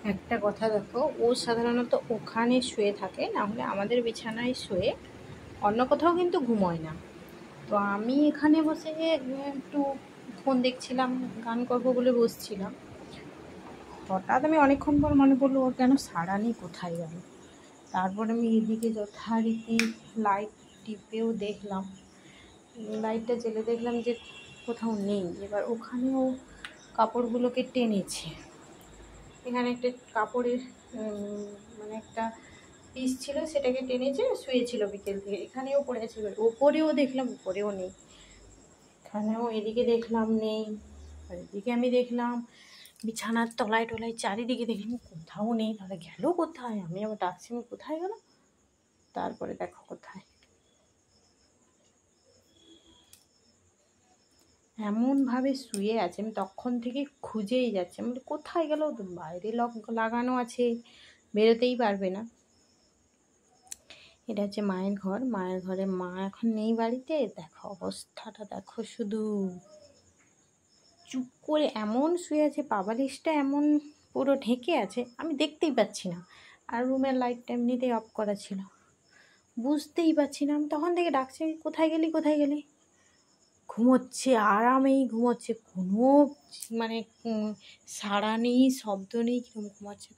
একটা কথা দেখো, ও সাধারণত ওখানে শুয়ে থাকে, না হলে আমাদের বিছানায় শুয়ে, অন্য কোথাও কিন্তু ঘুমোয় না। তো আমি এখানে বসে একটু ফোন দেখছিলাম, গান করবো বলে বসছিলাম। হঠাৎ আমি অনেকক্ষণ পর মনে পড়লো ওর কেন সাড়া নেই, কোথায় গেল। তারপর আমি এদিকে যথারীতি লাইট টিপেও দেখলাম, লাইটটা জ্বেলে দেখলাম যে কোথাও নেই। এবার ওখানেও কাপড়গুলোকে টেনেছে। এখানে একটা কাপড়ের মানে একটা পিস ছিল, সেটাকে টেনেছে, শুয়েছিল বিকেল থেকে। এখানেও পড়েছে, ওপরেও দেখলাম, উপরেও নেই। এখানেও এদিকে দেখলাম নেই, আর এদিকে আমি দেখলাম বিছানার তলায় টলায়, চারিদিকে দেখলাম কোথাও নেই। তাহলে গেল কোথায়? আমি আবার ডাকছি, আমি কোথায় গেল। তারপরে দেখো কোথায়, এমনভাবে শুয়ে আছে। আমি তখন থেকে খুঁজেই যাচ্ছি, আমি বলি, কোথায় গেল? বাইরে লক লাগানো আছে, বেরোতেই পারবে না। এটা হচ্ছে মায়ের ঘর। মায়ের ঘরে মা এখন নেই বাড়িতে। দেখো অবস্থাটা, দেখো শুধু। চুপ করে এমন শুয়ে আছে, পাবালিশটা এমন পুরো ঢেকে আছে, আমি দেখতেই পাচ্ছি না। আর রুমের লাইটটা এমনিতেই অফ করা ছিল, বুঝতেই পারছি না। আমি তখন থেকে ডাকছি, কোথায় গেলি, কোথায় গেলি। ঘুমোচ্ছে, আরামেই ঘুমোচ্ছে, কোনো মানে সাড়া নেই, শব্দ নেই, কিরকম ঘুমাচ্ছে।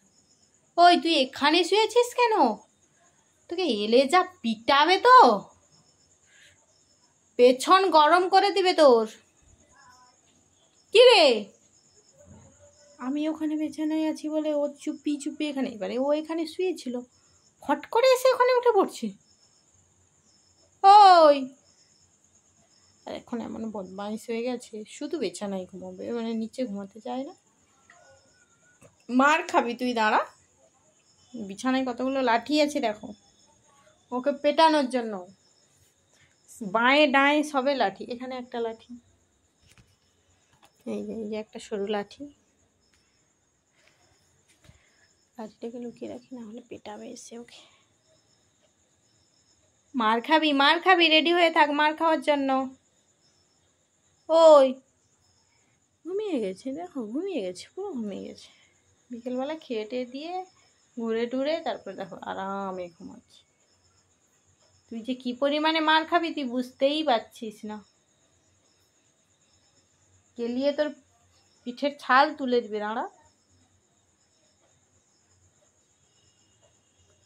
ওই তুই এখানে শুয়েছিস কেন? তোকে এলে যা পিটাবে, তো পেছন গরম করে দিবে তোর। কি রে? আমি ওখানে বিছানায় আছি বলে ও চুপি চুপি এখানে, এবারে ও এখানে শুয়েছিল, ফট করে এসে ওখানে উঠে পড়ছে। ওই, আর এখন এমন বদমাইশ হয়ে গেছে, শুধু বিছানায় ঘুমাবে, মানে নিচে ঘুমাতে চায় না। মার খাবি তুই, দাঁড়া। বিছানায় কতগুলো লাঠি আছে দেখো, ওকে পেটানোর জন্য। বাঁয়ে ডাঁয়ে সবে লাঠি। এখানে একটা লাঠি, এই যে একটা সরু লাঠি। লাঠিটাকে লুকিয়ে রাখি, না হলে পেটাবে এসে ওকে। মার খাবি, মার খাবি, রেডি হয়ে থাক মার খাওয়ার জন্য। ওই ঘুমিয়ে গেছে, দেখো ঘুমিয়ে গেছে, পুরো ঘুমিয়ে গেছে। বিকেলবেলা খেয়ে টেয়ে দিয়ে ঘুরে টুরে তারপরে দেখো আরামে ঘুমাচ্ছে। তুই যে কি পরিমাণে মার খাবি তুই বুঝতেই পারছিস না। কেলিয়ে তোর পিঠের ছাল তুলে দিবে, দাঁড়া।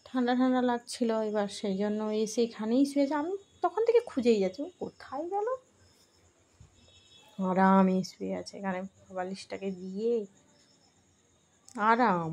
ঠান্ডা ঠান্ডা লাগছিল, এবার সেই জন্য এসে এখানেই শুয়েছে। আমি তখন থেকে খুঁজেই যাচ্ছি, কোথায় গেল। আরামে শুয়ে আছে এখানে, বালিশটাকে দিয়ে আরাম।